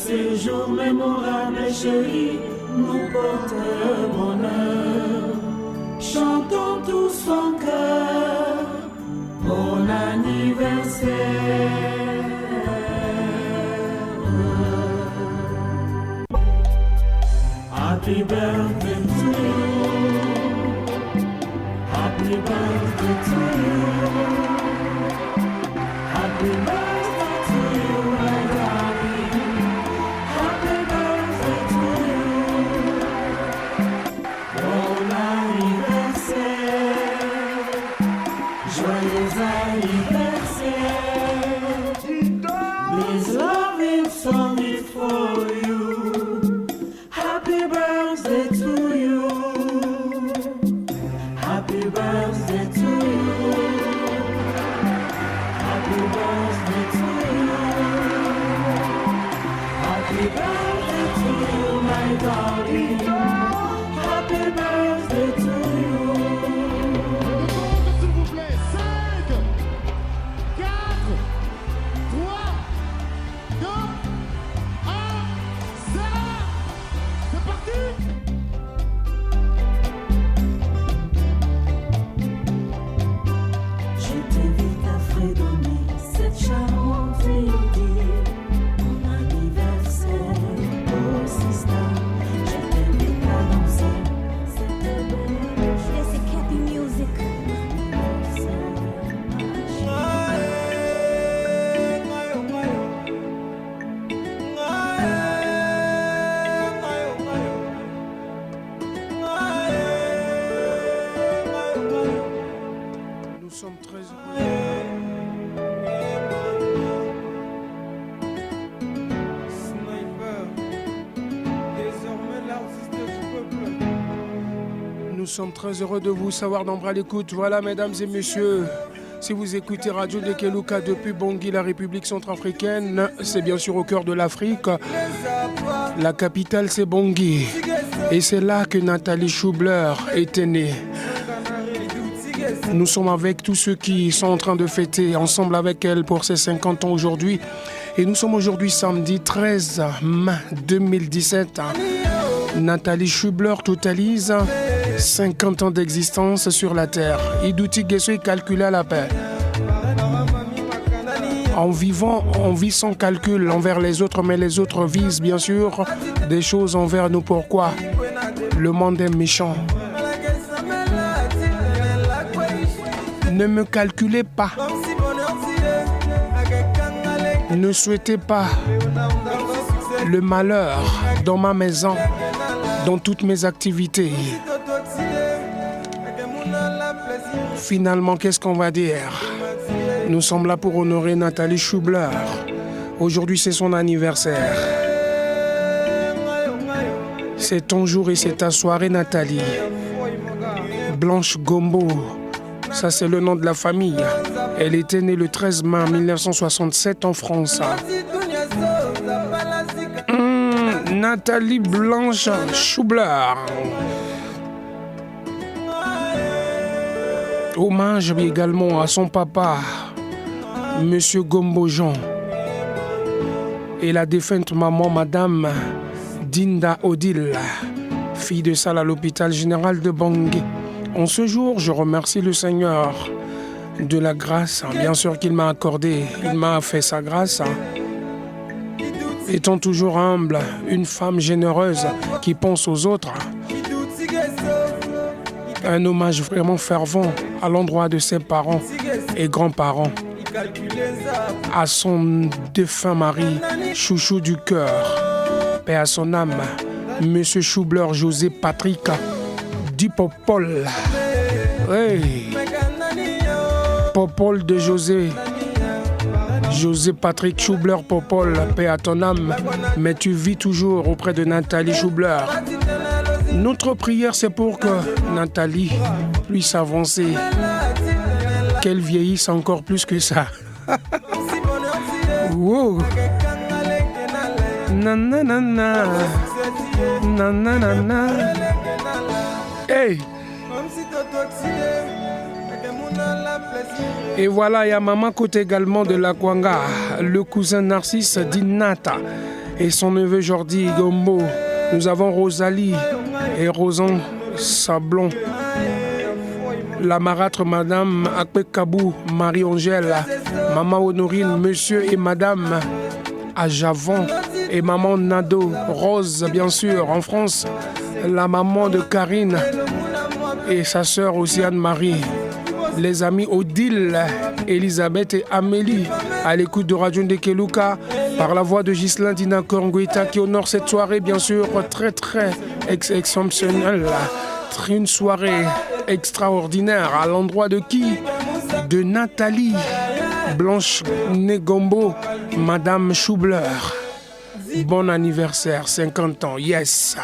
ces jours mémorables, chérie, nous portent bonheur. Chantons tous son cœur, bon anniversaire. Happy birthday to you. Happy birthday to you. Happy birthday to you, my darling. Happy birthday to you. Bon anniversaire. Joyeux anniversaire. This loving song is for you. Happy birthday to you. Happy birthday to you. Happy birthday to you. Happy birthday to you, my darling. Happy birthday to you. S'il vous plaît, 5, 4, 3, 2, 1, c'est parti. Je t'invite à fredonner cette charmante mélodie. Mon anniversaire, oh sister. Je t'invite à danser cette belle Classic happy music. Nous sommes très heureux. Nous sommes très heureux de vous savoir nombreux à l'écoute. Voilà, mesdames et messieurs, si vous écoutez Radio de Keluka depuis Bangui, la République centrafricaine, c'est bien sûr au cœur de l'Afrique. La capitale, c'est Bangui. Et c'est là que Nathalie Schubler était née. Nous sommes avec tous ceux qui sont en train de fêter ensemble avec elle pour ses 50 ans aujourd'hui. Et nous sommes aujourd'hui samedi 13 mai 2017. Nathalie Schubler totalise 50 ans d'existence sur la Terre. Idouti Gesso est calculé à la paix. En vivant, on vit sans calcul envers les autres, mais les autres visent bien sûr des choses envers nous. Pourquoi? Le monde est méchant. Ne me calculez pas. Ne souhaitez pas le malheur dans ma maison, dans toutes mes activités. Finalement, qu'est-ce qu'on va dire? Nous sommes là pour honorer Nathalie Schubler. Aujourd'hui, c'est son anniversaire. C'est ton jour et c'est ta soirée, Nathalie. Blanche Gombo, ça c'est le nom de la famille. Elle était née le 13 mai 1967 en France. Nathalie Blanche Schubler. Hommage également à son papa, Monsieur Gombo Jean, et la défunte maman, Madame Dinda Odile, fille de salle à l'hôpital général de Bangui. En ce jour, je remercie le Seigneur de la grâce, bien sûr qu'il m'a accordé, il m'a fait sa grâce. Étant toujours humble, une femme généreuse qui pense aux autres. Un hommage vraiment fervent à l'endroit de ses parents et grands-parents, à son défunt mari, chouchou du cœur, paix à son âme, Monsieur Schubler José Patrick Dupopol. Hey. Popol de José Patrick Schubler Popol, paix à ton âme, mais tu vis toujours auprès de Nathalie Schubler. Notre prière, c'est pour que Nathalie puisse avancer, qu'elle vieillisse encore plus que ça. Wow. Nanana. Nanana. Hey. Et voilà, il y a Maman Côté également de la Kwanga, le cousin Narcisse d'Inata. et son neveu Jordi Gombo. Nous avons Rosalie et Rosan Sablon. La marâtre Madame Akpekabou, Marie-Angèle, Maman Honorine, Monsieur et Madame Ajavon et Maman Nado, Rose bien sûr en France, la maman de Karine et sa sœur aussi Anne-Marie, les amis Odile, Elisabeth et Amélie à l'écoute de Radio Ndekeluka par la voix de Ghislain Dina Korngwita qui honore cette soirée bien sûr très exceptionnelle. Une soirée extraordinaire à l'endroit de qui? De Nathalie Blanche Negombo, Madame Schubler. Bon anniversaire, 50 ans, yes.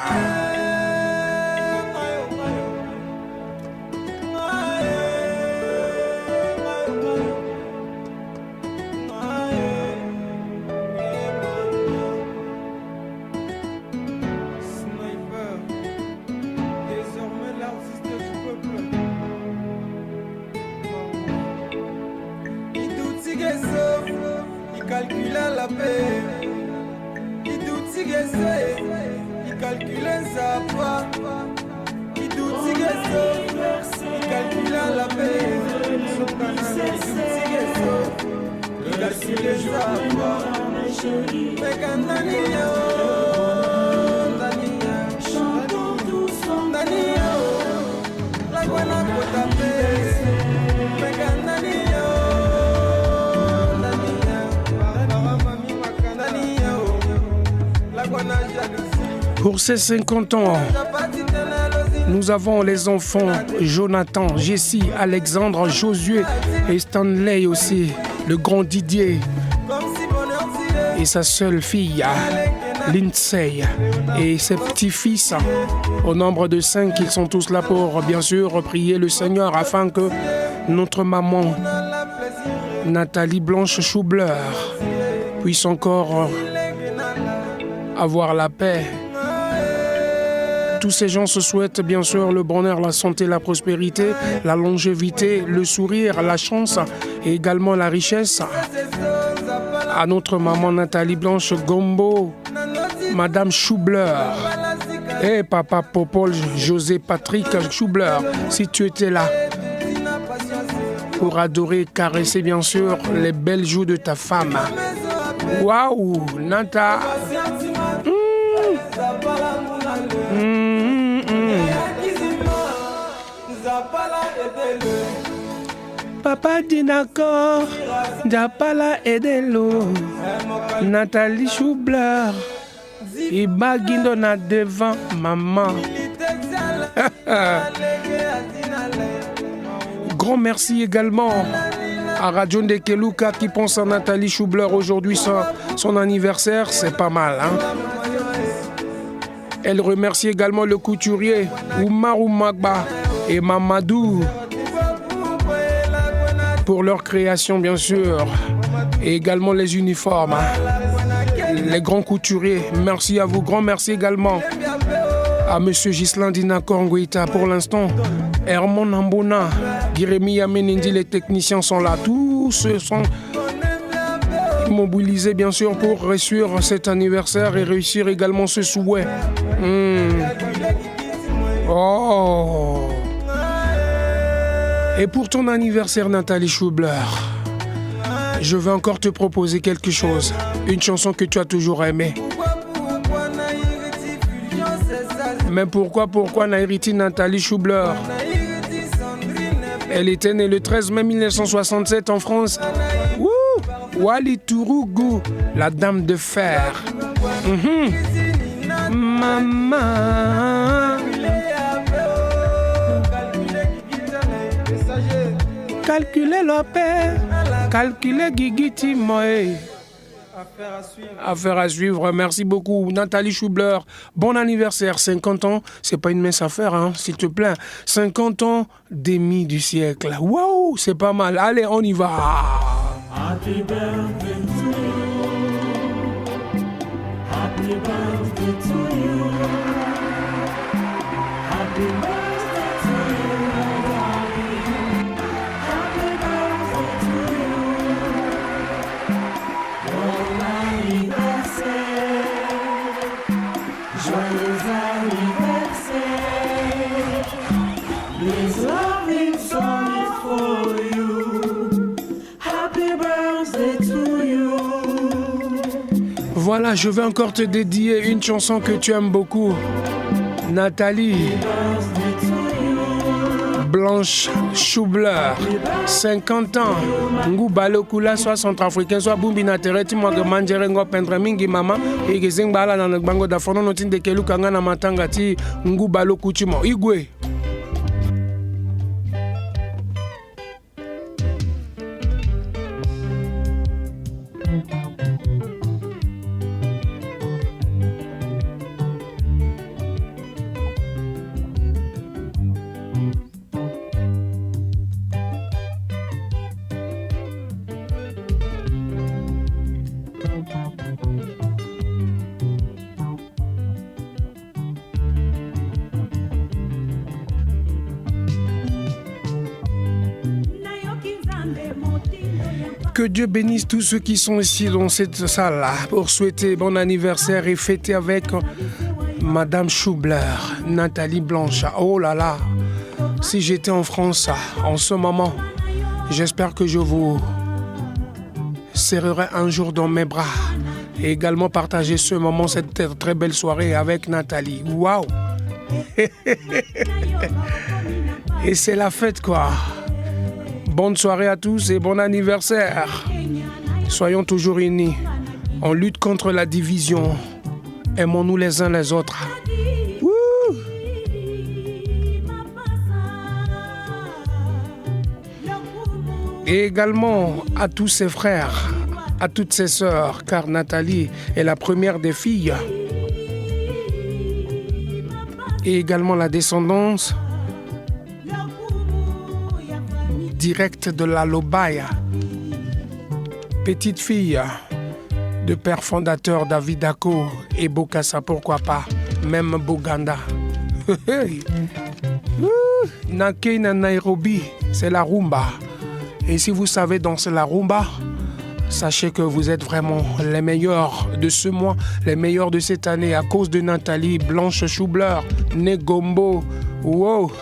Pour ces 50 ans, nous avons les enfants Jonathan, Jessie, Alexandre, Josué et Stanley aussi, le grand Didier et sa seule fille Lindsay et ses petits-fils. Au nombre de 5, ils sont tous là pour bien sûr prier le Seigneur afin que notre maman Nathalie Blanche Schubler puisse encore avoir la paix. Tous ces gens se souhaitent bien sûr le bonheur, la santé, la prospérité, la longévité, le sourire, la chance et également la richesse. À notre maman Nathalie Blanche Gombo, Madame Schubler et Papa Popol José Patrick Schubler, si tu étais là pour adorer et caresser bien sûr les belles joues de ta femme. Waouh, Nata. Papa dit d'accord, Japala Edelo, Nathalie Schubler, Ibagindo na devant maman. Grand merci également à Radio Ndekeluka qui pense à Nathalie Schubler aujourd'hui, son anniversaire, c'est pas mal, hein? Elle remercie également le couturier Oumarou Magba et Mamadou pour leur création bien sûr et également les uniformes, les grands couturiers. Merci à vous, grand merci également à Monsieur Ghislain Dina Korngwita pour l'instant, Hermon Ambona, Jérémy Amenendi, les techniciens sont là, tous ceux sont mobilisés bien sûr pour réussir cet anniversaire et réussir également ce souhait. Oh. Et pour ton anniversaire, Nathalie Schubler, je vais encore te proposer quelque chose. Une chanson que tu as toujours aimée. Mais pourquoi Nairiti Nathalie Schubler? Elle était née le 13 mai 1967 en France. Wali Tourougou, la dame de fer. Maman. Calculez l'opère, calculez Guigiti Moé. Affaire à suivre. Merci beaucoup, Nathalie Schubler. Bon anniversaire, 50 ans. C'est pas une mince affaire, hein, s'il te plaît. 50 ans, demi du siècle. Waouh, c'est pas mal. Allez, on y va. Happy birthday to you. Happy birthday to you. Happy birthday to you. Happy birthday to you. Bon anniversaire. birthday to you. Voilà, je vais encore te dédier une chanson que tu aimes beaucoup. Nathalie Blanche Schubler, 50 ans. Ngu balokula soit centrafricain soit bumbi na tereti moi que mangere ngo pendre mingi mama et que zingbala na bango da fono notin de kelu kanga na matanga ti ngu balokuchimo igwe. Que Dieu bénisse tous ceux qui sont ici dans cette salle pour souhaiter bon anniversaire et fêter avec Madame Schubler, Nathalie Blanche. Oh là là, si j'étais en France en ce moment, j'espère que je vous serrerai un jour dans mes bras et également partager ce moment, cette très belle soirée avec Nathalie. Waouh! Et c'est la fête quoi. Bonne soirée à tous et bon anniversaire. Soyons toujours unis. On lutte contre la division. Aimons-nous les uns les autres. Wouh! Et également à tous ses frères, à toutes ses sœurs, car Nathalie est la première des filles. Et également la descendance direct de la Lobaya, petite fille de père fondateur David Dako et Bokassa, pourquoi pas, même Boganda. Nakei na Nairobi, c'est la rumba. Et si vous savez danser la rumba, sachez que vous êtes vraiment les meilleurs de ce mois, les meilleurs de cette année à cause de Nathalie Blanche Schubler, Negombo. Wow!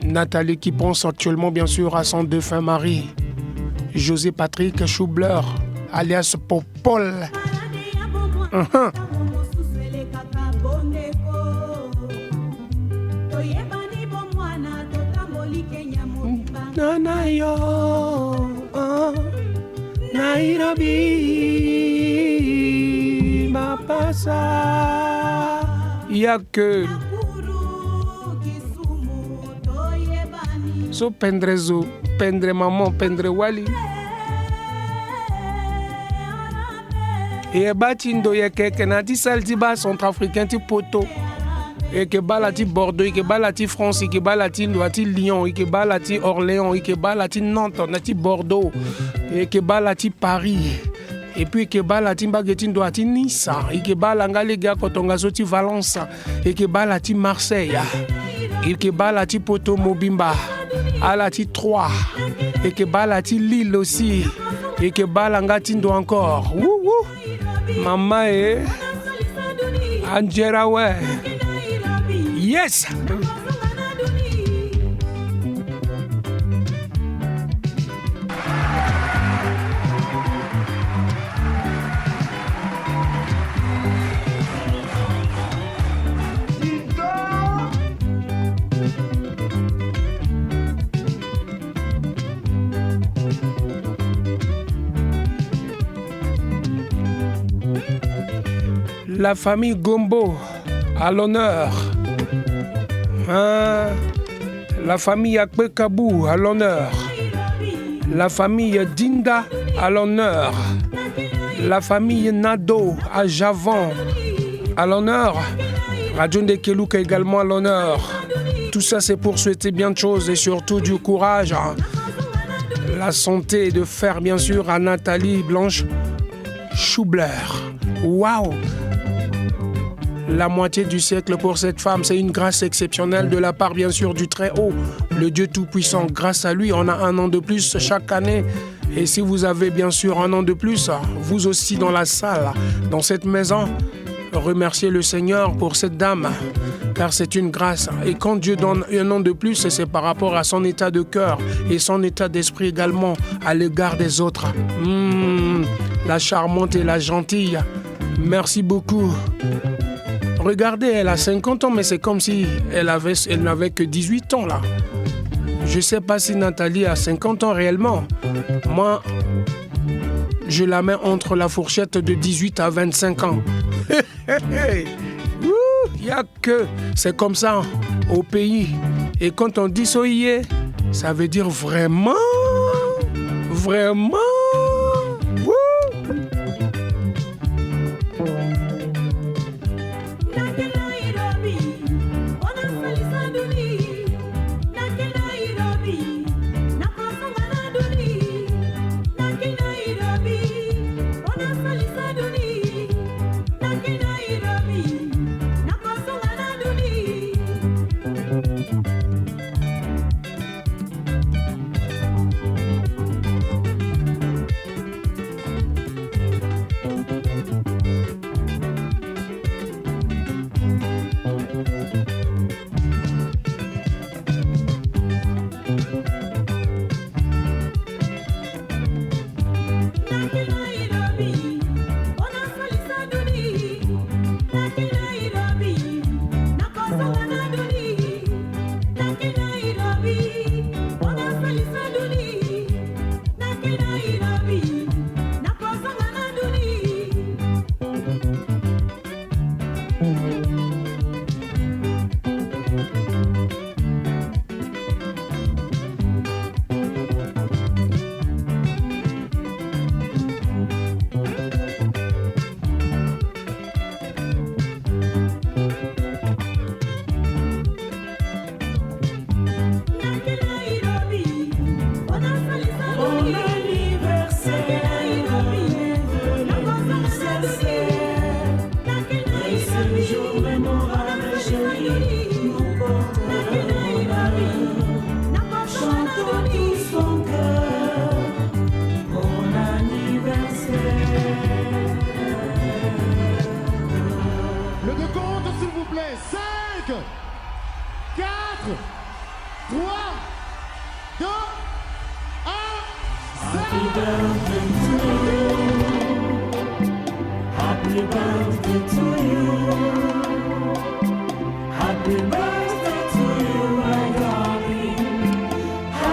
Nathalie qui pense actuellement bien sûr à son défunt mari, José Patrick Schubler, alias Popol. Nanayo, Nairobi, Mapasa, y'a que so pendre zo, pendre maman, pendre wali. Et batindo ye keke na ti salti ba centrafricain ti poto. Et que balati Bordeaux, et que balati France, et que balati Lyon, et que balati Orléans, et que balati Nantes, nati Bordeaux, et que balati Paris. Et puis que balati Mbagetin doati Nice, et que balanga les gars kotonga zoti Valence, et que balati Marseille, et que balati Poto Mobimba. Alati 3 et que balati Lille aussi et que balanga tindo encore. Wouhou. Mama et Angela ouais. Yes. La famille Gombo à l'honneur. La famille Akpekabou à l'honneur. La famille Dinda à l'honneur. La famille Nado à Javon à l'honneur. Radio Ndekeluka également à l'honneur. Tout ça c'est pour souhaiter bien de choses et surtout du courage. La santé et de fer bien sûr à Nathalie Blanche Schubler. Waouh! La moitié du siècle pour cette femme, c'est une grâce exceptionnelle de la part bien sûr du Très-Haut, le Dieu Tout-Puissant. Grâce à lui, on a un an de plus chaque année. Et si vous avez bien sûr un an de plus, vous aussi dans la salle, dans cette maison, remerciez le Seigneur pour cette dame car c'est une grâce. Et quand Dieu donne un an de plus, c'est par rapport à son état de cœur et son état d'esprit également à l'égard des autres. La charmante et la gentille. Merci beaucoup. Regardez, elle a 50 ans, mais c'est comme si elle n'avait que 18 ans là. Je ne sais pas si Nathalie a 50 ans réellement. Moi, je la mets entre la fourchette de 18 à 25 ans. Il n'y a que... C'est comme ça au pays. Et quand on dit soyez, ça veut dire vraiment, vraiment.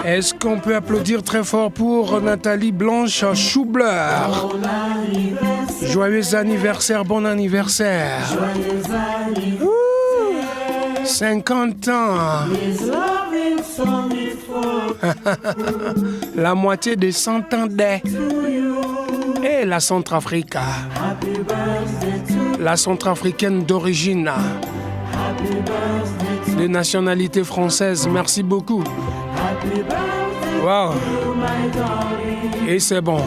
Est-ce qu'on peut applaudir très fort pour Nathalie Blanche Schubler? Joyeux anniversaire, bon anniversaire. 50 ans. La moitié de 100 ans d'est. Et la Centrafrique. La Centrafricaine d'origine. De nationalité française. Merci beaucoup. Wow. Et c'est bon.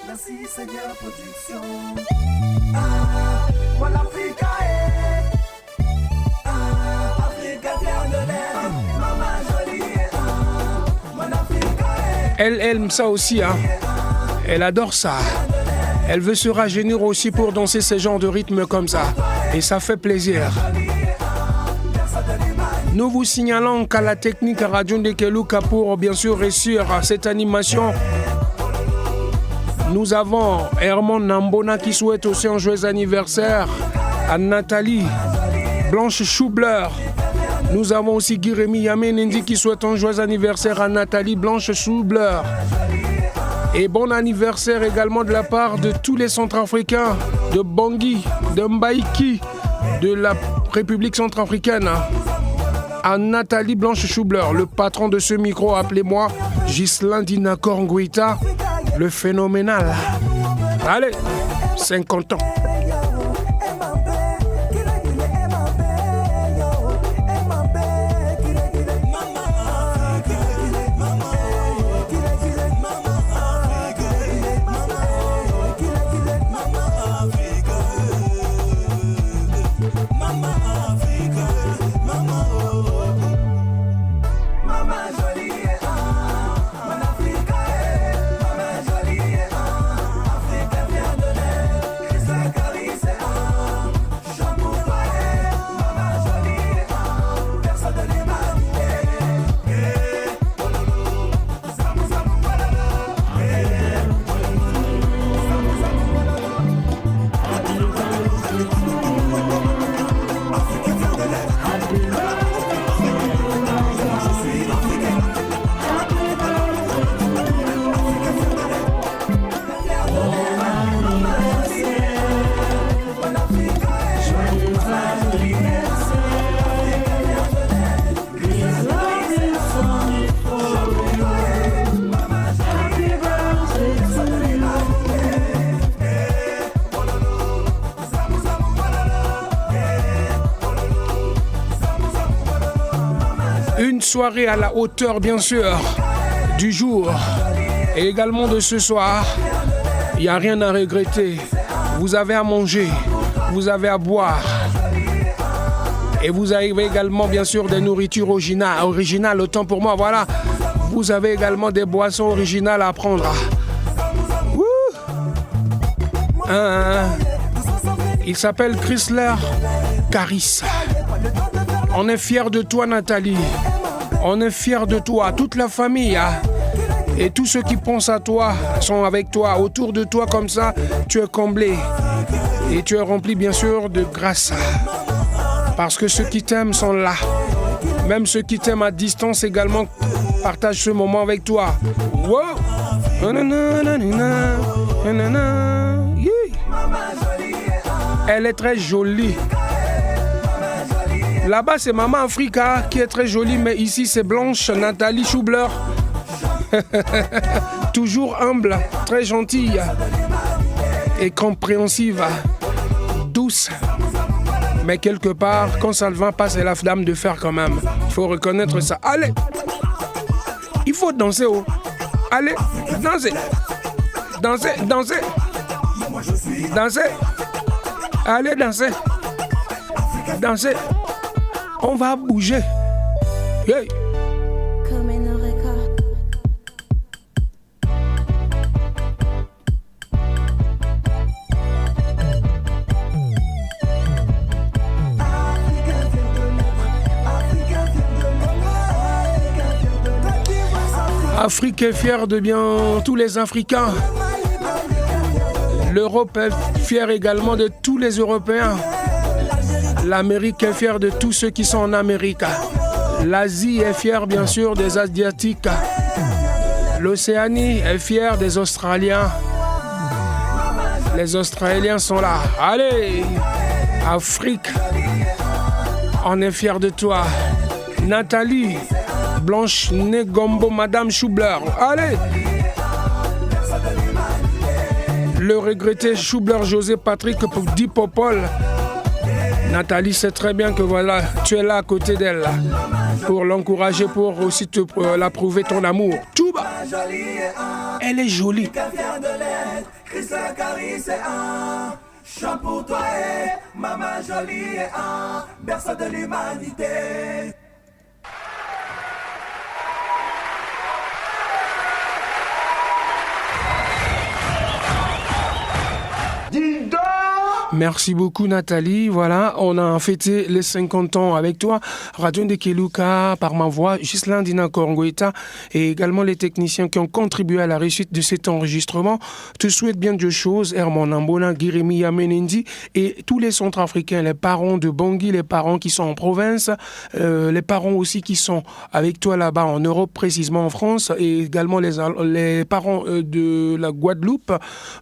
Merci Seigneur Production. Mon Africa Africa vient de l'air. Maman jolie. Mon Africa Elle aime ça aussi, hein. Elle adore ça. Elle veut se rajeunir aussi pour danser ce genre de rythme comme ça. Et ça fait plaisir. Nous vous signalons qu'à la technique Radio Ndekeluka pour bien sûr réussir cette animation, nous avons Herman Nambona qui souhaite aussi un joyeux anniversaire à Nathalie Blanche Schubler. Nous avons aussi Guiremi Yamenendi qui souhaite un joyeux anniversaire à Nathalie Blanche Schubler. Et bon anniversaire également de la part de tous les Centrafricains, de Bangui, de Mbaïki, de la République centrafricaine. À Nathalie Blanche Schubler, le patron de ce micro, appelez-moi Ghislain Dinakor Nguita, le phénoménal. Allez, 50 ans. Une soirée à la hauteur, bien sûr, du jour et également de ce soir. Il n'y a rien à regretter. Vous avez à manger, vous avez à boire. Et vous avez également, bien sûr, des nourritures originales, autant pour moi, voilà. Vous avez également des boissons originales à prendre. Il s'appelle Chrysler Caris. On est fiers de toi, Nathalie. On est fiers de toi, toute la famille. Et tous ceux qui pensent à toi sont avec toi, autour de toi comme ça. Tu es comblé. Et tu es rempli, bien sûr, de grâce. Parce que ceux qui t'aiment sont là. Même ceux qui t'aiment à distance également partagent ce moment avec toi. Wow. Elle est très jolie. Là-bas, c'est Maman Africa qui est très jolie, mais ici, c'est Blanche Nathalie Schubler. Toujours humble, très gentille et compréhensive, douce. Mais quelque part, quand Salvin passe, c'est la dame de fer quand même. Il faut reconnaître ça. Allez, il faut danser. Oh. Allez, dansez. Dansez, dansez. Dansez. Allez, dansez. Dansez. On va bouger. Hey. L'Afrique est fière de bien tous les Africains. L'Europe est fière également de tous les Européens. L'Amérique est fière de tous ceux qui sont en Amérique. L'Asie est fière bien sûr des Asiatiques. L'Océanie est fière des Australiens. Les Australiens sont là. Allez, Afrique, on est fiers de toi. Nathalie, Blanche Negombo, Madame Schubler. Allez! Le regretté Schubler José Patrick Dipopol. Nathalie sait très bien que voilà, tu es là à côté d'elle pour l'encourager, pour aussi la prouver ton amour. Touba! Elle est jolie. Chante pour toi et maman jolie et un berceau de l'humanité. Merci beaucoup Nathalie, voilà, on a fêté les 50 ans avec toi, Radio Ndekeluka, par ma voix, Ghislain Dina Korongoïta et également les techniciens qui ont contribué à la réussite de cet enregistrement. Te souhaite bien de choses, Herman Ambona, Guiremi Yamenendi et tous les centrafricains, les parents de Bangui, les parents qui sont en province, les parents aussi qui sont avec toi là-bas en Europe, précisément en France, et également les parents de la Guadeloupe.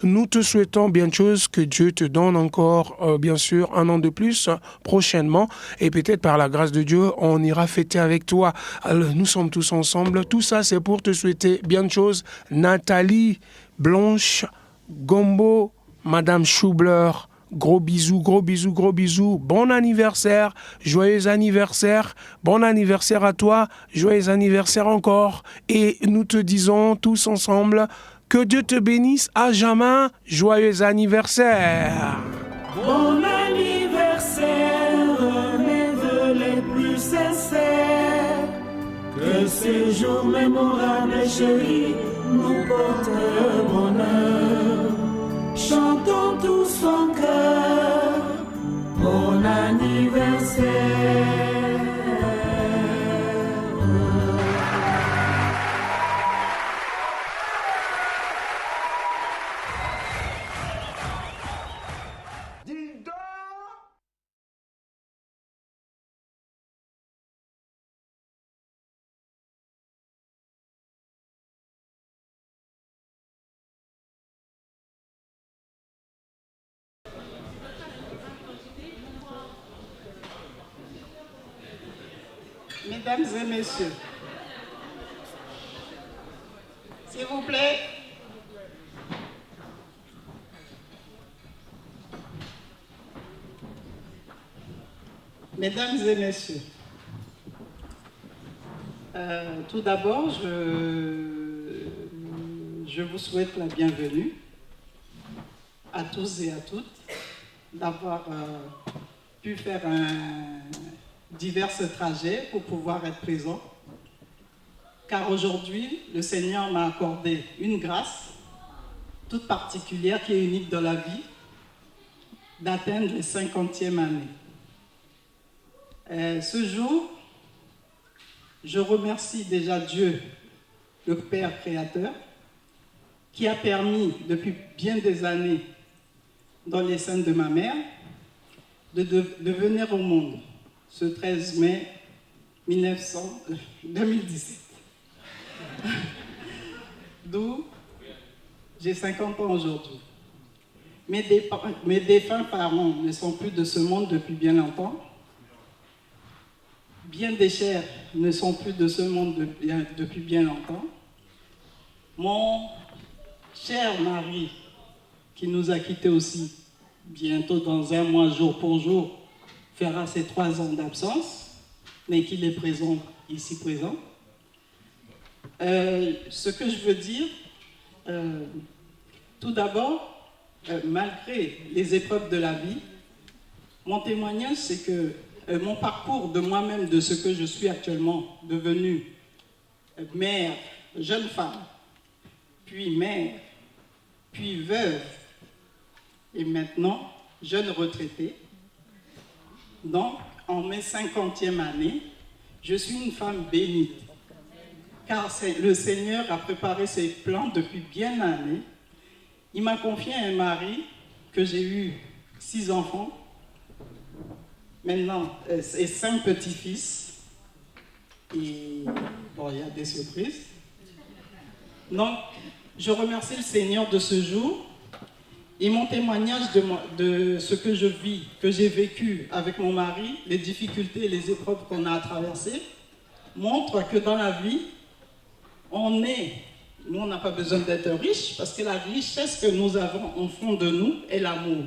Nous te souhaitons bien de choses, que Dieu te donne encore bien sûr un an de plus prochainement et peut-être par la grâce de Dieu on ira fêter avec toi. Alors, nous sommes tous ensemble, tout ça c'est pour te souhaiter bien de choses. Nathalie, Blanche, Gombo, Madame Schubler, gros bisous, gros bisous, gros bisous, bon anniversaire, joyeux anniversaire à toi, joyeux anniversaire encore et nous te disons tous ensemble que Dieu te bénisse à jamais, joyeux anniversaire. Bon anniversaire, mes vœux les plus sincères. Que ces jours mémorables, chéris, nous portent bonheur. Chantons tous son cœur. Bon anniversaire. Mesdames et messieurs, s'il vous plaît, mesdames et messieurs, Tout d'abord, je vous souhaite la bienvenue à tous et à toutes d'avoir pu faire divers trajets pour pouvoir être présent. Car aujourd'hui, le Seigneur m'a accordé une grâce toute particulière qui est unique dans la vie, d'atteindre les 50e années. Ce jour, je remercie déjà Dieu, le Père créateur, qui a permis depuis bien des années, dans les seins de ma mère, de venir au monde ce 13 mai 2017. D'où j'ai 50 ans aujourd'hui. Mes défunts parents ne sont plus de ce monde depuis bien longtemps. Bien des chers ne sont plus de ce monde depuis bien longtemps. Mon cher mari, qui nous a quittés aussi, bientôt dans un mois, jour pour jour, fera ses 3 ans d'absence, mais qu'il est présent, ici présent. Ce que je veux dire, tout d'abord, malgré les épreuves de la vie, mon témoignage, c'est que mon parcours de moi-même, de ce que je suis actuellement devenue mère, jeune femme, puis mère, puis veuve, et maintenant jeune retraitée. Donc, en mes 50e années, je suis une femme bénie, car le Seigneur a préparé ses plans depuis bien d'années. Il m'a confié un mari que j'ai eu 6 enfants, maintenant et 5 petits-fils, et bon, il y a des surprises. Donc, je remercie le Seigneur de ce jour. Et mon témoignage de ce que je vis, que j'ai vécu avec mon mari, les difficultés et les épreuves qu'on a traversées, montre que dans la vie, nous on n'a pas besoin d'être riches, parce que la richesse que nous avons au fond de nous est l'amour.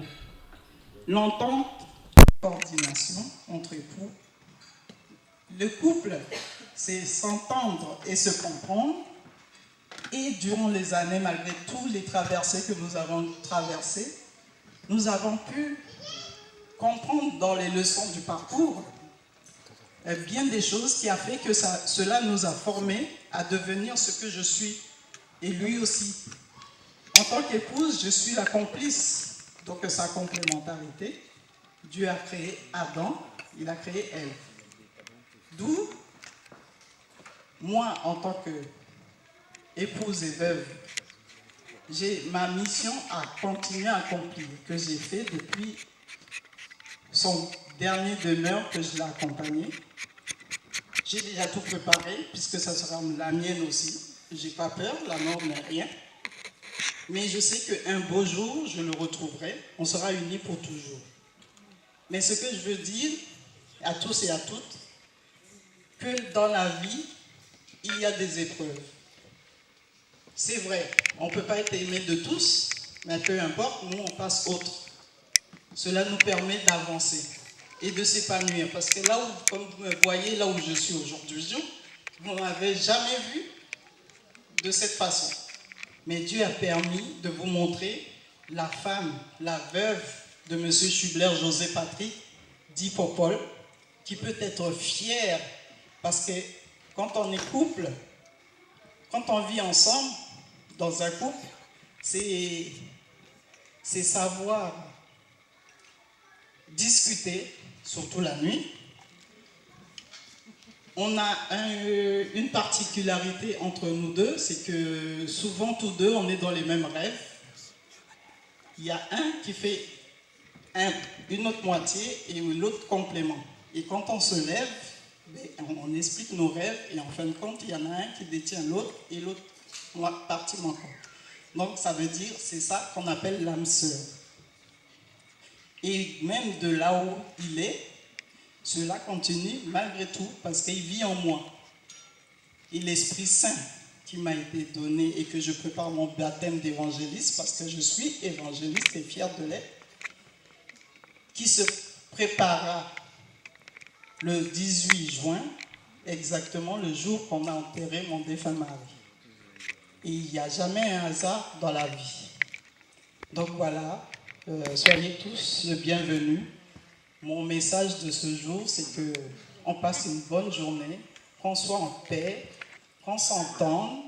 L'entente, la coordination entre époux. Le couple, c'est s'entendre et se comprendre. Et durant les années, malgré tous les traversées que nous avons traversées, nous avons pu comprendre dans les leçons du parcours bien des choses qui a fait que cela nous a formés à devenir ce que je suis. Et lui aussi. En tant qu'épouse, je suis la complice. Donc sa complémentarité. Dieu a créé Adam, il a créé Ève. D'où, moi, en tant que épouse et veuve, j'ai ma mission à continuer à accomplir, que j'ai fait depuis son dernier demeure que je l'ai accompagné. J'ai déjà tout préparé, puisque ça sera la mienne aussi. J'ai pas peur, la mort n'est rien. Mais je sais qu'un beau jour, je le retrouverai. On sera unis pour toujours. Mais ce que je veux dire à tous et à toutes, que dans la vie, il y a des épreuves. C'est vrai, on ne peut pas être aimé de tous, mais peu importe, nous on passe autre. Cela nous permet d'avancer et de s'épanouir. Parce que là où, comme vous me voyez, là où je suis aujourd'hui, vous ne m'avez jamais vu de cette façon. Mais Dieu a permis de vous montrer la femme, la veuve de M. Schubler, José Patrick, dit Popol, qui peut être fière. Parce que quand on est couple, quand on vit ensemble, dans un couple, c'est savoir discuter, surtout la nuit. On a une particularité entre nous deux, c'est que souvent tous deux, on est dans les mêmes rêves. Il y a un qui fait une autre moitié et l'autre complément. Et quand on se lève, on explique nos rêves et en fin de compte, il y en a un qui détient l'autre et l'autre partie manquante. Donc ça veut dire, c'est ça qu'on appelle l'âme sœur. Et même de là où il est, cela continue malgré tout parce qu'il vit en moi. Et l'Esprit Saint qui m'a été donné et que je prépare mon baptême d'évangéliste parce que je suis évangéliste et fier de l'être, qui se prépara le 18 juin exactement le jour qu'on a enterré mon défunt mari. Et il n'y a jamais un hasard dans la vie. Donc voilà, soyez tous les bienvenus. Mon message de ce jour, c'est qu'on passe une bonne journée, qu'on soit en paix, qu'on s'entende,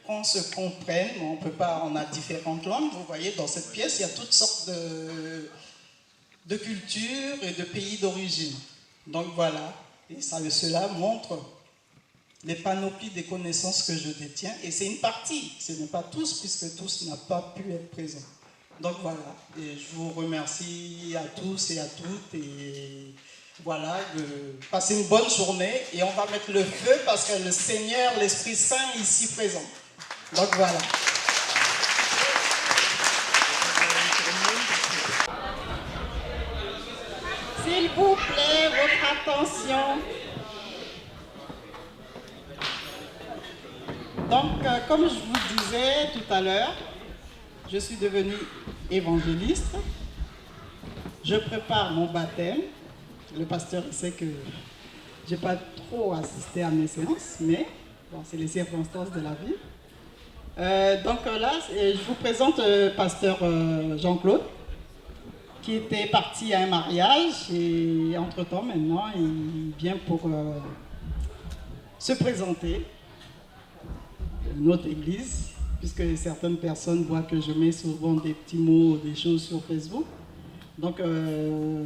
qu'on se comprenne. On a différentes langues. Vous voyez, dans cette pièce, il y a toutes sortes de cultures et de pays d'origine. Donc voilà, et cela montre les panoplies des connaissances que je détiens. Et c'est une partie, ce n'est pas tous, puisque tous n'ont pas pu être présents. Donc voilà, et je vous remercie à tous et à toutes. Et voilà, de passer une bonne journée. Et on va mettre le feu parce que le Seigneur, l'Esprit Saint est ici présent. Donc voilà. S'il vous plaît, votre attention. Donc, comme je vous disais tout à l'heure, je suis devenue évangéliste. Je prépare mon baptême. Le pasteur sait que je n'ai pas trop assisté à mes séances, mais bon, c'est les circonstances de la vie. Donc là, je vous présente pasteur Jean-Claude, qui était parti à un mariage et entre-temps, maintenant, il vient pour se présenter notre église, puisque certaines personnes voient que je mets souvent des petits mots, des choses sur Facebook. Donc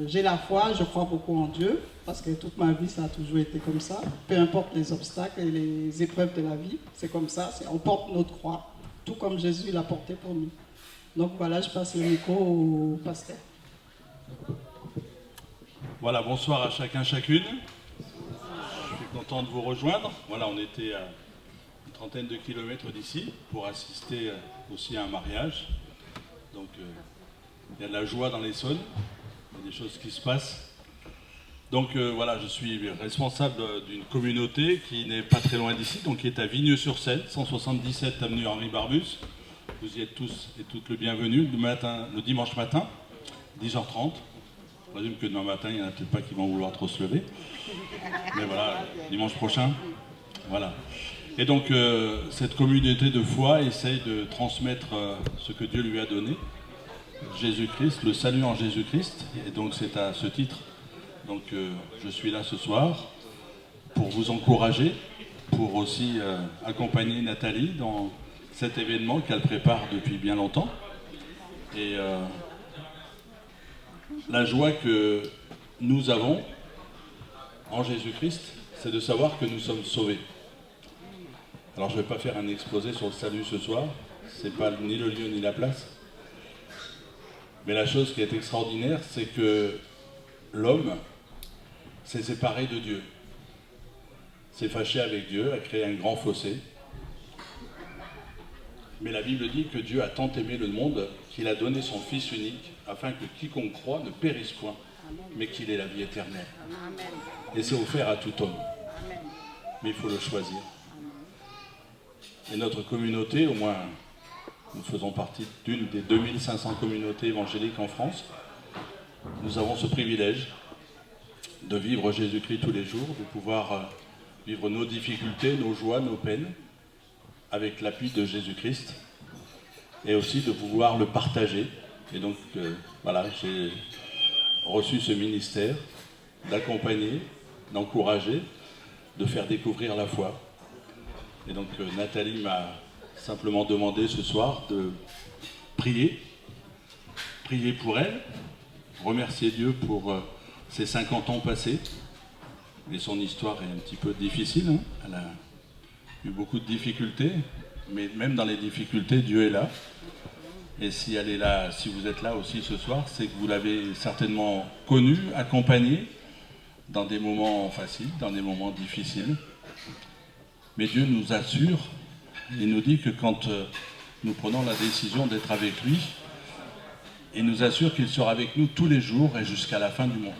j'ai la foi, je crois beaucoup en Dieu, parce que toute ma vie ça a toujours été comme ça. Peu importe les obstacles et les épreuves de la vie, c'est comme ça, on porte notre croix, tout comme Jésus l'a porté pour nous. Donc voilà, je passe le micro au pasteur. Voilà, bonsoir à chacun, chacune. Je suis content de vous rejoindre. Voilà, on était à une trentaine de kilomètres d'ici pour assister aussi à un mariage. Donc il y a de la joie dans l'Essonne, il y a des choses qui se passent. Donc voilà, je suis responsable d'une communauté qui n'est pas très loin d'ici, donc qui est à Vigneux-sur-Seine, 177 avenue Henri Barbus. Vous y êtes tous et toutes le bienvenu le dimanche matin, 10h30. Je présume que demain matin, il n'y en a peut-être pas qui vont vouloir trop se lever. Mais voilà, dimanche prochain, voilà. Et donc, cette communauté de foi essaye de transmettre ce que Dieu lui a donné, Jésus-Christ, le salut en Jésus-Christ. Et donc, c'est à ce titre donc, je suis là ce soir pour vous encourager, pour aussi accompagner Nathalie dans cet événement qu'elle prépare depuis bien longtemps. Et la joie que nous avons en Jésus-Christ, c'est de savoir que nous sommes sauvés. Alors je ne vais pas faire un exposé sur le salut ce soir, c'est pas ni le lieu ni la place. Mais la chose qui est extraordinaire, c'est que l'homme s'est séparé de Dieu, s'est fâché avec Dieu, a créé un grand fossé. Mais la Bible dit que Dieu a tant aimé le monde qu'il a donné son Fils unique afin que quiconque croit ne périsse point, mais qu'il ait la vie éternelle. Et c'est offert à tout homme. Mais il faut le choisir. Et notre communauté, au moins nous faisons partie d'une des 2500 communautés évangéliques en France, nous avons ce privilège de vivre Jésus-Christ tous les jours, de pouvoir vivre nos difficultés, nos joies, nos peines, avec l'appui de Jésus-Christ, et aussi de pouvoir le partager. Et donc, voilà, j'ai reçu ce ministère d'accompagner, d'encourager, de faire découvrir la foi. Et donc, Nathalie m'a simplement demandé ce soir de prier pour elle, remercier Dieu pour ses 50 ans passés. Et son histoire est un petit peu difficile, hein. Elle a eu beaucoup de difficultés, mais même dans les difficultés, Dieu est là. Et si elle est là, si vous êtes là aussi ce soir, c'est que vous l'avez certainement connue, accompagnée dans des moments faciles, dans des moments difficiles. Mais Dieu nous assure, il nous dit que quand nous prenons la décision d'être avec lui, il nous assure qu'il sera avec nous tous les jours et jusqu'à la fin du monde.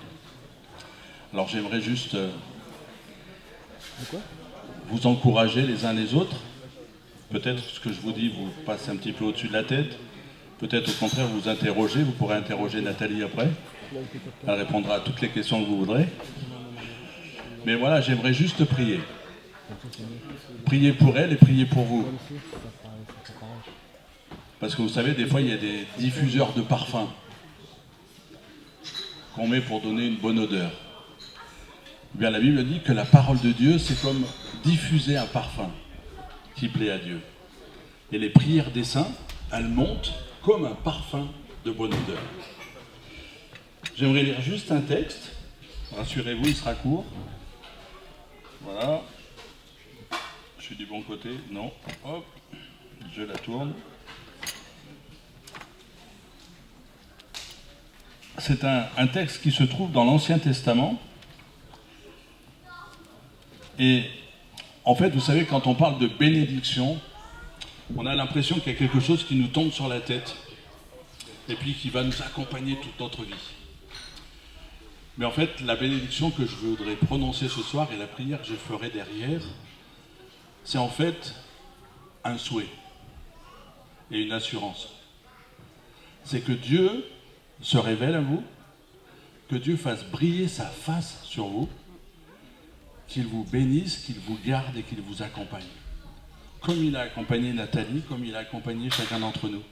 Alors j'aimerais juste vous encourager les uns les autres. Peut-être ce que je vous dis vous passe un petit peu au-dessus de la tête. Peut-être au contraire vous interroger. Vous pourrez interroger Nathalie après. Elle répondra à toutes les questions que vous voudrez. Mais voilà, j'aimerais juste prier. Prier pour elle et prier pour vous. Parce que vous savez, des fois, il y a des diffuseurs de parfums qu'on met pour donner une bonne odeur. Eh bien, la Bible dit que la parole de Dieu, c'est comme diffuser un parfum qui plaît à Dieu. Et les prières des saints, elles montent comme un parfum de bonne odeur. J'aimerais lire juste un texte. Rassurez-vous, il sera court. Voilà. Je suis du bon côté. Non. Hop. Je la tourne. C'est un texte qui se trouve dans l'Ancien Testament. Et en fait, vous savez, quand on parle de bénédiction, on a l'impression qu'il y a quelque chose qui nous tombe sur la tête et puis qui va nous accompagner toute notre vie. Mais en fait, la bénédiction que je voudrais prononcer ce soir et la prière que je ferai derrière, c'est en fait un souhait et une assurance. C'est que Dieu se révèle à vous, que Dieu fasse briller sa face sur vous, qu'il vous bénisse, qu'il vous garde et qu'il vous accompagne. Comme il a accompagné Nathalie, comme il a accompagné chacun d'entre nous.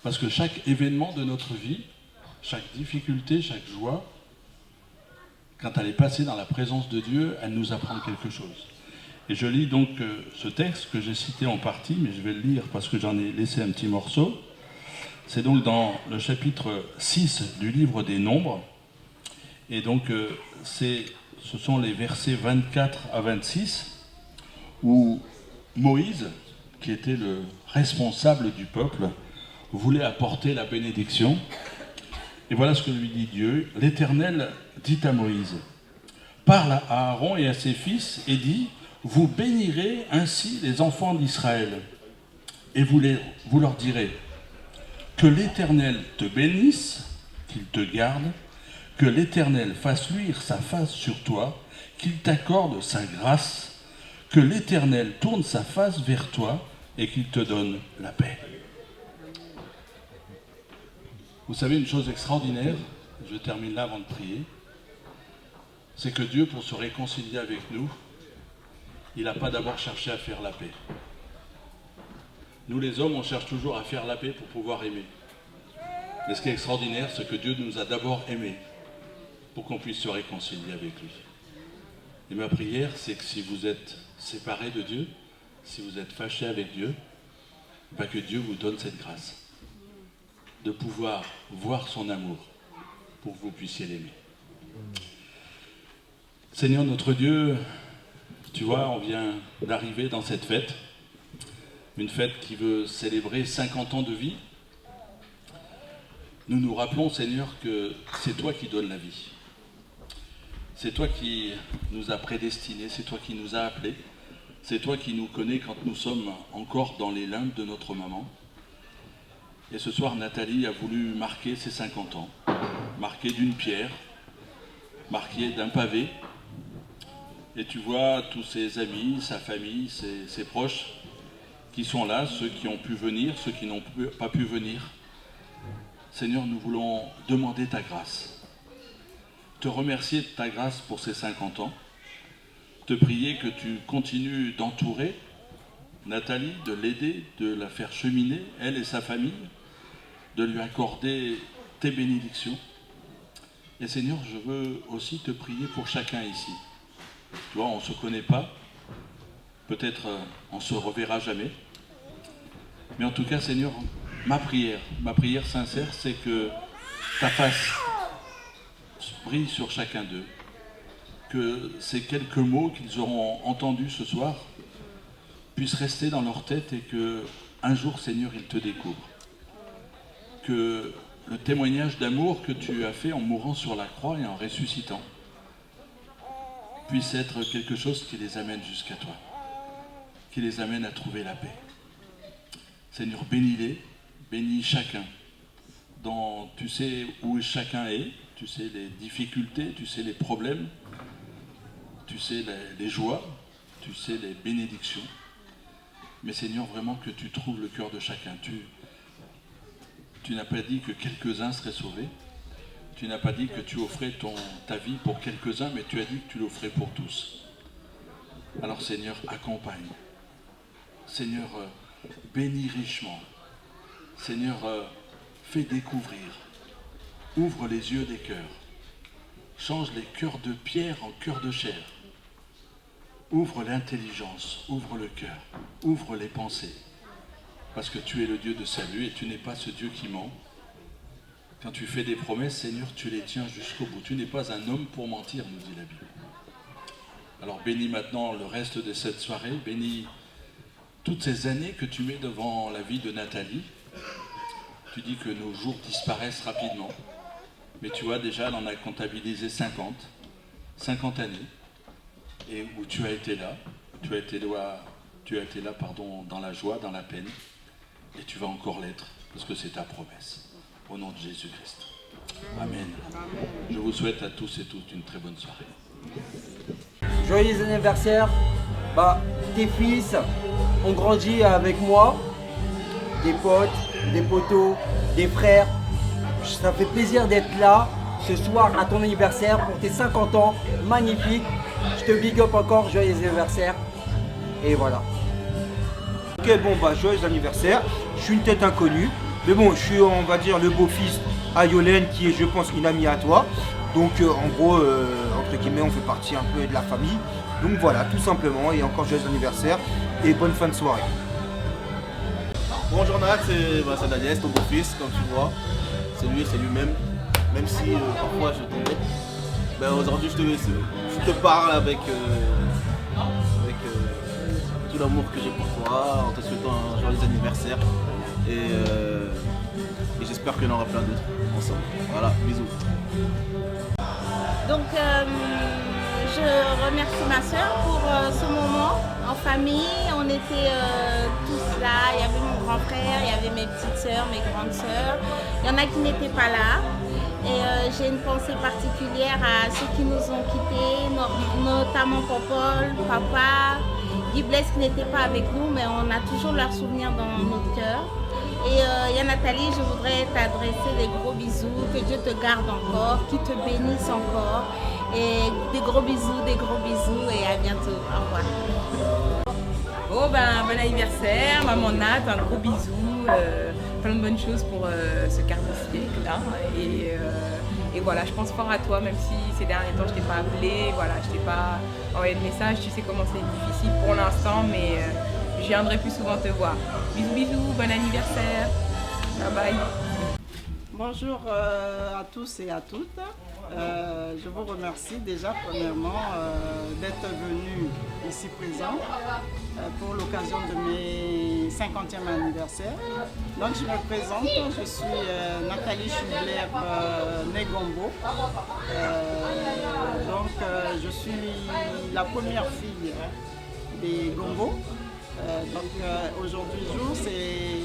Parce que chaque événement de notre vie, chaque difficulté, chaque joie, quand elle est passée dans la présence de Dieu, elle nous apprend quelque chose. Et je lis donc ce texte que j'ai cité en partie, mais je vais le lire parce que j'en ai laissé un petit morceau. C'est donc dans le chapitre 6 du livre des Nombres. Et donc ce sont les versets 24 à 26, où Moïse, qui était le responsable du peuple, voulait apporter la bénédiction. Et voilà ce que lui dit Dieu. L'Éternel dit à Moïse, « Parle à Aaron et à ses fils et dis, vous bénirez ainsi les enfants d'Israël. Et vous leur direz, que l'Éternel te bénisse, qu'il te garde, que l'Éternel fasse luire sa face sur toi, qu'il t'accorde sa grâce, que l'Éternel tourne sa face vers toi et qu'il te donne la paix. » Vous savez une chose extraordinaire, je termine là avant de prier, c'est que Dieu, pour se réconcilier avec nous, il n'a pas d'abord cherché à faire la paix. Nous les hommes, on cherche toujours à faire la paix pour pouvoir aimer. Mais ce qui est extraordinaire, c'est que Dieu nous a d'abord aimés pour qu'on puisse se réconcilier avec lui. Et ma prière, c'est que si vous êtes séparés de Dieu, si vous êtes fâchés avec Dieu, que Dieu vous donne cette grâce de pouvoir voir son amour pour que vous puissiez l'aimer. Seigneur notre Dieu, tu vois, on vient d'arriver dans cette fête, une fête qui veut célébrer 50 ans de vie. Nous nous rappelons, Seigneur, que c'est toi qui donnes la vie. C'est toi qui nous as prédestinés, c'est toi qui nous as appelés, c'est toi qui nous connais quand nous sommes encore dans les limbes de notre maman. Et ce soir, Nathalie a voulu marquer ses 50 ans, marquer d'une pierre, marquer d'un pavé. Et tu vois tous ses amis, sa famille, ses proches qui sont là, ceux qui ont pu venir, ceux qui n'ont pas pu venir. Seigneur, nous voulons demander ta grâce, te remercier de ta grâce pour ces 50 ans, te prier que tu continues d'entourer Nathalie, de l'aider, de la faire cheminer, elle et sa famille, de lui accorder tes bénédictions. Et Seigneur, je veux aussi te prier pour chacun ici. Tu vois, on ne se connaît pas, peut-être on ne se reverra jamais, mais en tout cas, Seigneur, ma prière sincère, c'est que ta face brille sur chacun d'eux, que ces quelques mots qu'ils auront entendus ce soir puissent rester dans leur tête et que un jour, Seigneur, ils te découvrent. Que le témoignage d'amour que tu as fait en mourant sur la croix et en ressuscitant puisse être quelque chose qui les amène jusqu'à toi, qui les amène à trouver la paix. Seigneur, bénis-les, bénis chacun. Tu sais où chacun est, tu sais les difficultés, tu sais les problèmes, tu sais les joies, tu sais les bénédictions. Mais Seigneur, vraiment que tu trouves le cœur de chacun. Tu n'as pas dit que quelques-uns seraient sauvés, Tu n'as pas dit que tu offrais ta vie pour quelques-uns, mais tu as dit que tu l'offrais pour tous. Alors Seigneur, accompagne. Seigneur, bénis richement. Seigneur, fais découvrir. Ouvre les yeux des cœurs. Change les cœurs de pierre en cœurs de chair. Ouvre l'intelligence, ouvre le cœur, ouvre les pensées. Parce que tu es le Dieu de salut et tu n'es pas ce Dieu qui ment. Quand tu fais des promesses, Seigneur, tu les tiens jusqu'au bout. Tu n'es pas un homme pour mentir, nous dit la Bible. Alors bénis maintenant le reste de cette soirée, bénis toutes ces années que tu mets devant la vie de Nathalie. Tu dis que nos jours disparaissent rapidement. Mais tu vois, déjà, elle en a comptabilisé 50 années. Et où tu as été là, tu as été là, dans la joie, dans la peine. Et tu vas encore l'être, parce que c'est ta promesse. Au nom de Jésus-Christ. Amen. Je vous souhaite à tous et toutes une très bonne soirée. Joyeux anniversaire. Tes fils ont grandi avec moi, des potes, des poteaux, des frères. Ça fait plaisir d'être là ce soir à ton anniversaire pour tes 50 ans. Magnifique. Je te big up encore, joyeux anniversaire. Et voilà. Ok, joyeux anniversaire. Je suis une tête inconnue. Mais bon, je suis, on va dire, le beau-fils à Yolène, qui est, je pense, une amie à toi. Donc, en gros, entre guillemets, on fait partie un peu de la famille. Donc voilà, tout simplement. Et encore joyeux anniversaire. Et bonne fin de soirée. Bonjour Nat, c'est Daniel, ton beau-fils, comme tu vois. C'est lui-même. Même si parfois je t'embête. Aujourd'hui, je te parle avec tout l'amour que j'ai pour toi, en te souhaitant un joyeux anniversaire. Et j'espère qu'il y en aura plein d'autres ensemble. Voilà, bisous. Donc je remercie ma soeur pour ce moment en famille. On était tous là, il y avait mon grand frère, il y avait mes petites sœurs, mes grandes sœurs. Il y en a qui n'étaient pas là. Et j'ai une pensée particulière à ceux qui nous ont quittés, notamment Popol, Papa, Guy Blaise qui n'était pas avec nous, mais on a toujours leurs souvenirs dans notre cœur. Et Nathalie, je voudrais t'adresser des gros bisous, que Dieu te garde encore, qu'il te bénisse encore. Et des gros bisous et à bientôt. Au revoir. Bon anniversaire, maman Nat, un gros bisou, plein de bonnes choses pour ce quart de siècle là. Et voilà, je pense fort à toi, même si ces derniers temps je t'ai pas appelé, voilà, je t'ai pas envoyé de message, tu sais comment c'est difficile pour l'instant, mais je viendrai plus souvent te voir. Bisous, bon anniversaire. Bye bye. Bonjour à tous et à toutes. Je vous remercie déjà premièrement d'être venus ici présents pour l'occasion de mes 50e anniversaire. Donc je me présente, je suis Nathalie Chubler Negombo. Je suis la première fille des Gombo. Aujourd'hui jour, c'est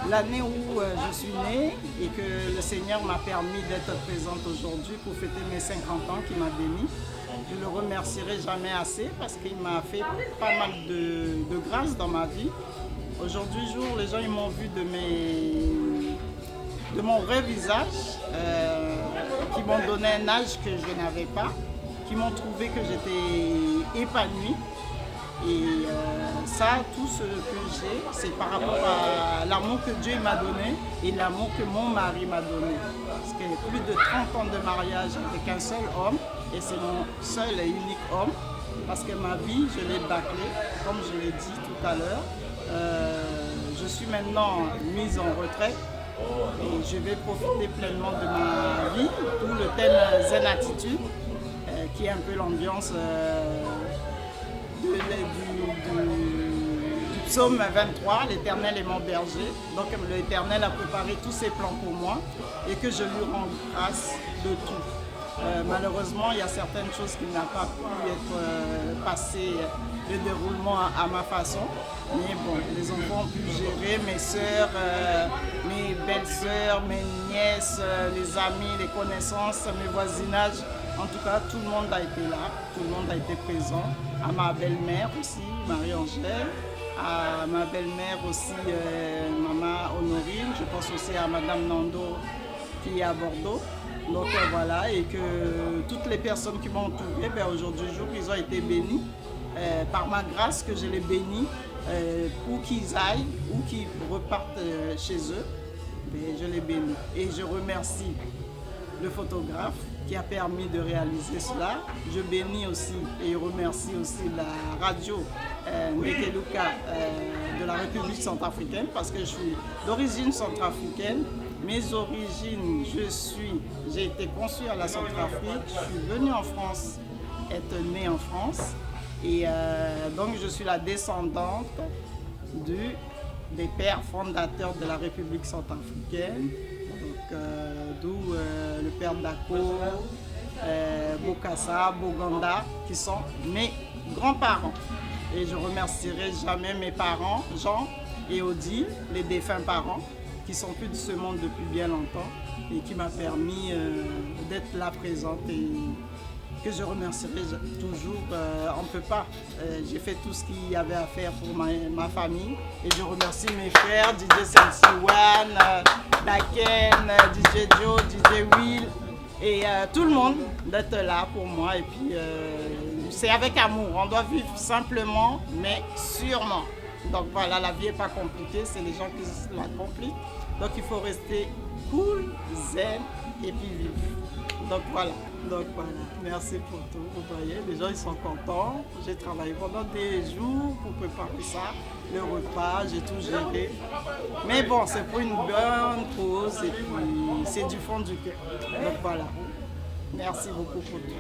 l'année où je suis née et que le Seigneur m'a permis d'être présente aujourd'hui pour fêter mes 50 ans, qu'il m'a béni. Je ne le remercierai jamais assez parce qu'il m'a fait pas mal de grâce dans ma vie. Aujourd'hui jour, les gens ils m'ont vu de mon vrai visage, qui m'ont donné un âge que je n'avais pas, qui m'ont trouvé que j'étais épanouie. Et ça, tout ce que j'ai, c'est par rapport à l'amour que Dieu m'a donné et l'amour que mon mari m'a donné. Parce que plus de 30 ans de mariage avec un seul homme, et c'est mon seul et unique homme, parce que ma vie, je l'ai bâclée, comme je l'ai dit tout à l'heure. Je suis maintenant mise en retraite et je vais profiter pleinement de ma vie, tout le thème Zen Attitude, qui est un peu l'ambiance du psaume 23, l'Éternel est mon berger. Donc l'Éternel a préparé tous ses plans pour moi et que je lui rends grâce de tout. Malheureusement, il y a certaines choses qui n'ont pas pu être passées, le déroulement à ma façon. Mais bon, les enfants ont pu gérer, mes soeurs, mes belles-sœurs, mes nièces, les amis, les connaissances, mes voisinages. En tout cas, tout le monde a été là, tout le monde a été présent. À ma belle-mère aussi, Marie-Angèle, à ma belle-mère aussi, Maman Honorine. Je pense aussi à Madame Nando qui est à Bordeaux. Donc voilà, et que toutes les personnes qui m'ont entouré, aujourd'hui, jour, ils ont été bénis. Par ma grâce que je les bénis, où qu'ils aillent, ou qu'ils repartent chez eux, je les bénis. Et je remercie le photographe qui a permis de réaliser cela. Je bénis aussi et remercie aussi la radio Ndekeluka de la République centrafricaine parce que je suis d'origine centrafricaine. Mes origines, j'ai été conçue à la Centrafrique, je suis venue en France, être née en France. Et donc je suis la descendante des pères fondateurs de la République centrafricaine, d'où le père Dako, Bokassa, Boganda, qui sont mes grands-parents. Et je remercierai jamais mes parents, Jean et Odile, les défunts parents, qui sont plus de ce monde depuis bien longtemps et qui m'a permis d'être là présente et que je remercierai toujours. On ne peut pas. J'ai fait tout ce qu'il y avait à faire pour ma famille. Et je remercie mes frères, DJ Sensiwan, Daken, DJ Joe, DJ Will et tout le monde d'être là pour moi. Et puis, c'est avec amour. On doit vivre simplement, mais sûrement. Donc voilà, la vie n'est pas compliquée, c'est les gens qui la compliquent. Donc il faut rester cool, zen et puis vivre. Donc voilà. Merci pour tout. Vous voyez, les gens ils sont contents. J'ai travaillé pendant des jours pour préparer ça, le repas, j'ai tout géré. Mais bon, c'est pour une bonne cause et puis c'est du fond du cœur. Donc voilà. Merci beaucoup pour tout.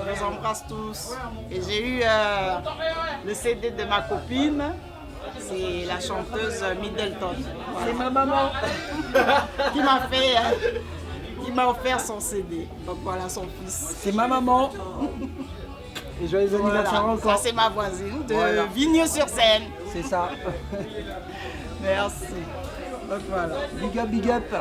Je vous embrasse tous. Et j'ai eu le CD de ma copine. C'est la chanteuse Middleton. Voilà. C'est ma maman qui m'a offert son CD. Donc voilà son fils. C'est ma maman. Et joyeux anniversaire encore. Ça c'est ma voisine de Vigneux-sur-Seine. C'est ça. Merci. Donc voilà. Big up, big up.